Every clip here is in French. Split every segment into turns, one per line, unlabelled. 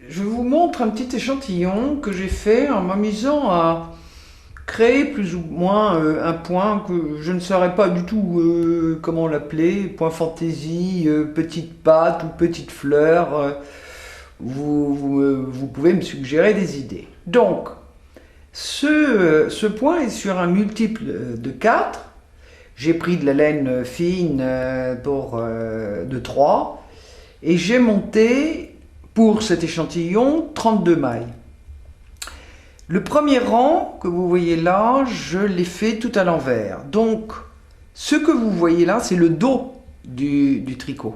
je vous montre un petit échantillon que j'ai fait en m'amusant à créer plus ou moins un point que je ne saurais pas du tout comment l'appeler, point fantaisie, petite patte ou petite fleur. Vous pouvez me suggérer des idées. Donc, ce point est sur un multiple de 4. J'ai pris de la laine fine de 3 et j'ai monté pour cet échantillon 32 mailles. Le premier rang que vous voyez là, je l'ai fait tout à l'envers. Donc, ce que vous voyez là, c'est le dos du tricot.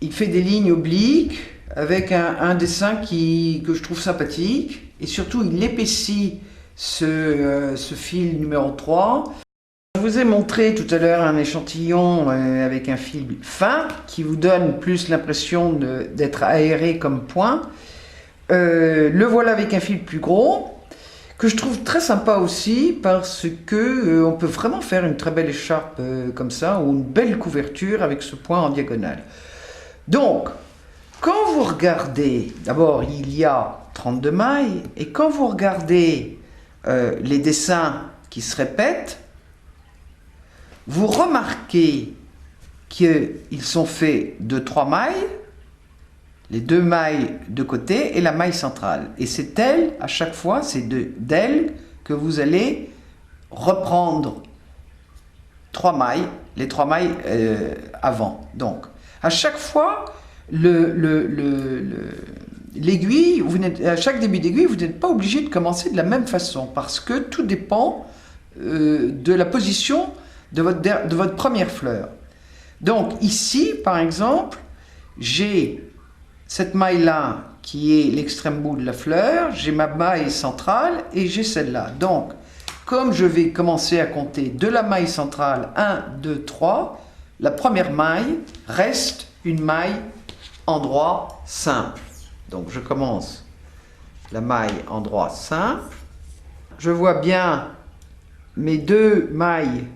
Il fait des lignes obliques avec un dessin que je trouve sympathique. Et surtout, il épaissit ce fil numéro 3. Je vous ai montré tout à l'heure un échantillon avec un fil fin qui vous donne plus l'impression d'être aéré comme point. Le voilà avec un fil plus gros que je trouve très sympa aussi parce que on peut vraiment faire une très belle écharpe comme ça ou une belle couverture avec ce point en diagonale. Donc, quand vous regardez, d'abord il y a 32 mailles et quand vous regardez les dessins qui se répètent, vous remarquez qu'ils sont faits de 3 mailles, les 2 mailles de côté et la maille centrale. Et c'est elle, à chaque fois, c'est d'elle que vous allez reprendre 3 mailles, les 3 mailles avant. Donc, à chaque fois, l'aiguille, à chaque début d'aiguille, vous n'êtes pas obligé de commencer de la même façon parce que tout dépend de la position de votre première fleur. Donc ici, par exemple, j'ai cette maille-là qui est l'extrême bout de la fleur, j'ai ma maille centrale et j'ai celle-là. Donc, comme je vais commencer à compter de la maille centrale 1, 2, 3, la première maille reste une maille endroit simple. Donc je commence la maille endroit simple. Je vois bien mes 2 mailles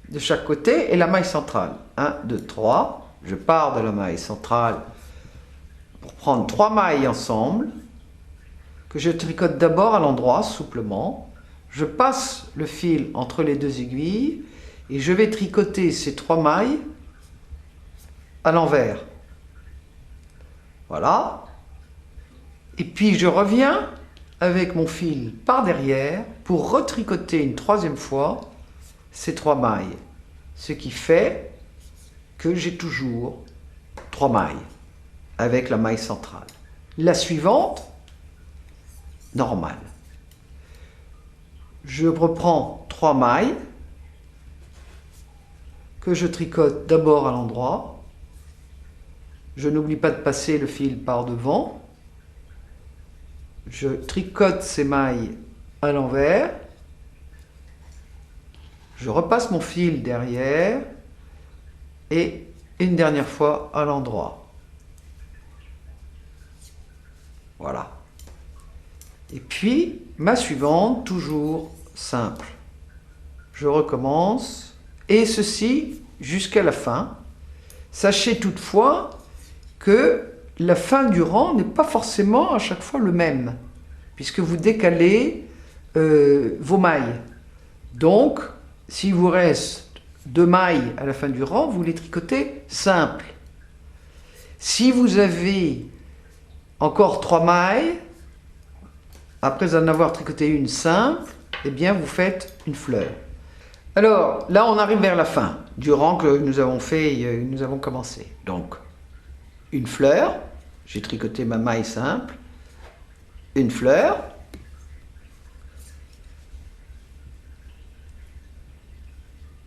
de chaque côté et la maille centrale. 1, 2, 3. Je pars de la maille centrale pour prendre 3 mailles ensemble que je tricote d'abord à l'endroit souplement. Je passe le fil entre les 2 aiguilles et je vais tricoter ces 3 mailles à l'envers. Voilà. Et puis je reviens avec mon fil par derrière pour retricoter une 3e fois ces 3 mailles. Ce qui fait que j'ai toujours 3 mailles avec la maille centrale. La suivante, normale. Je reprends 3 mailles que je tricote d'abord à l'endroit. Je n'oublie pas de passer le fil par devant. Je tricote ces mailles à l'envers. Je repasse mon fil derrière et une dernière fois à l'endroit. Voilà. Et puis, ma suivante, toujours simple. Je recommence et ceci jusqu'à la fin. Sachez toutefois que la fin du rang n'est pas forcément à chaque fois le même, puisque vous décalez vos mailles. Donc, s'il vous reste 2 mailles à la fin du rang, vous les tricotez simples. Si vous avez encore 3 mailles, après en avoir tricoté une simple, eh bien vous faites une fleur. Alors, là on arrive vers la fin du rang que nous avons fait, nous avons commencé. Donc, une fleur, j'ai tricoté ma maille simple, une fleur,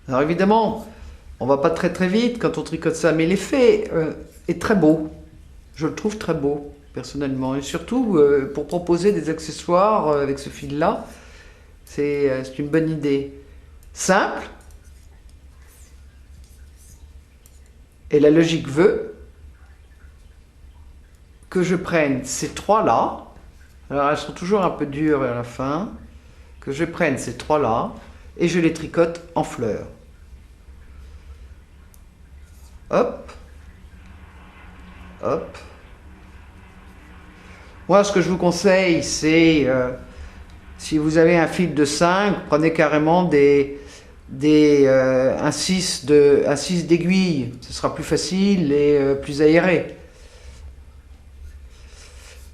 alors évidemment, on ne va pas très vite quand on tricote ça, mais l'effet est très beau, je le trouve très beau personnellement, et surtout pour proposer des accessoires avec ce fil-là, c'est une bonne idée. Simple, et la logique veut que je prenne ces 3-là, alors elles sont toujours un peu dures vers la fin, que je prenne ces 3-là et je les tricote en fleurs. Hop. Hop. Moi, ce que je vous conseille, c'est, si vous avez un fil de 5, prenez carrément un 6 d'aiguille. Ce sera plus facile et plus aéré.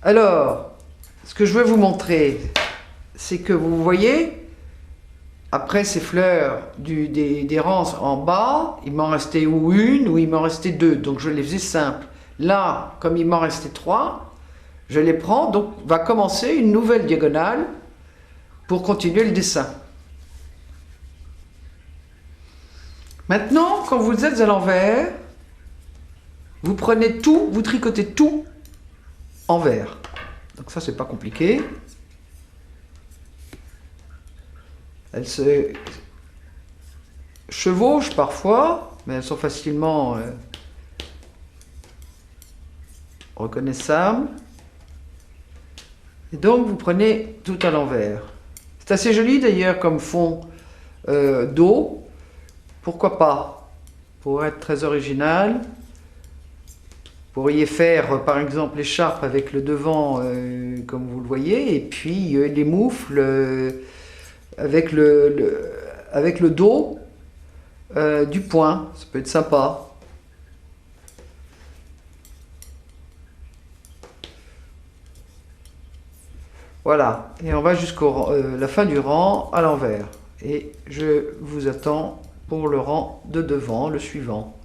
Alors, ce que je veux vous montrer, c'est que vous voyez, après ces fleurs des rangs en bas, il m'en restait ou une ou il m'en restait deux. Donc je les faisais simples. Là, comme il m'en restait 3, je les prends, donc va commencer une nouvelle diagonale pour continuer le dessin. Maintenant, quand vous êtes à l'envers, vous prenez tout, vous tricotez tout envers. Donc ça, c'est pas compliqué. Elles se chevauchent parfois, mais elles sont facilement reconnaissables. Et donc, vous prenez tout à l'envers. C'est assez joli d'ailleurs comme fond d'eau. Pourquoi pas? Pour être très original. Vous pourriez faire par exemple l'écharpe avec le devant comme vous le voyez, et puis les moufles avec le dos du point. Ça peut être sympa. Voilà, et on va jusqu'à la fin du rang à l'envers. Et je vous attends pour le rang de devant, le suivant.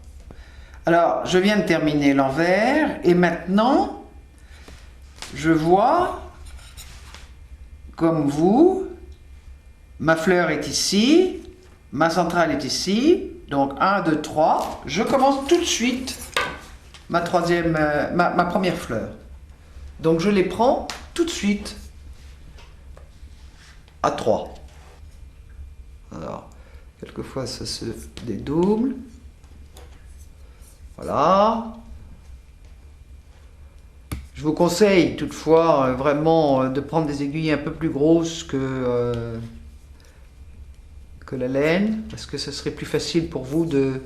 Alors, je viens de terminer l'envers, et maintenant, je vois, comme vous, ma fleur est ici, ma centrale est ici, donc 1, 2, 3. Je commence tout de suite ma première fleur. Donc je les prends tout de suite à 3. Alors, quelquefois ça se dédouble. Voilà. Je vous conseille toutefois vraiment de prendre des aiguilles un peu plus grosses que la laine, parce que ce serait plus facile pour vous de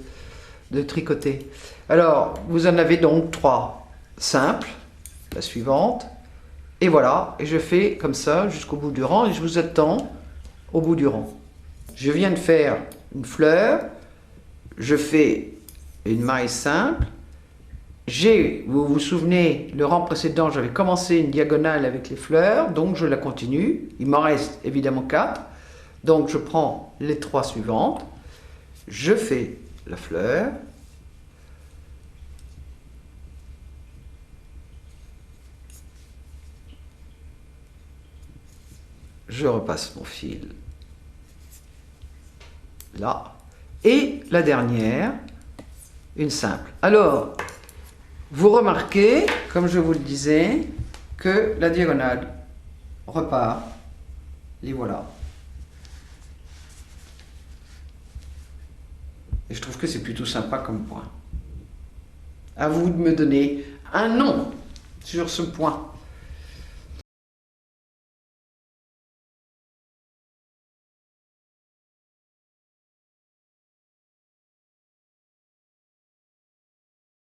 tricoter. Alors, vous en avez donc 3 simples, la suivante. Et voilà, et je fais comme ça jusqu'au bout du rang, et je vous attends au bout du rang. Je viens de faire une fleur, je fais une maille simple. Vous vous souvenez, le rang précédent, j'avais commencé une diagonale avec les fleurs, donc je la continue. Il m'en reste évidemment 4. Donc je prends les 3 suivantes, je fais la fleur. Je repasse mon fil là, et la dernière, une simple. Alors, vous remarquez, comme je vous le disais, que la diagonale repart, et voilà. Et je trouve que c'est plutôt sympa comme point. À vous de me donner un nom sur ce point.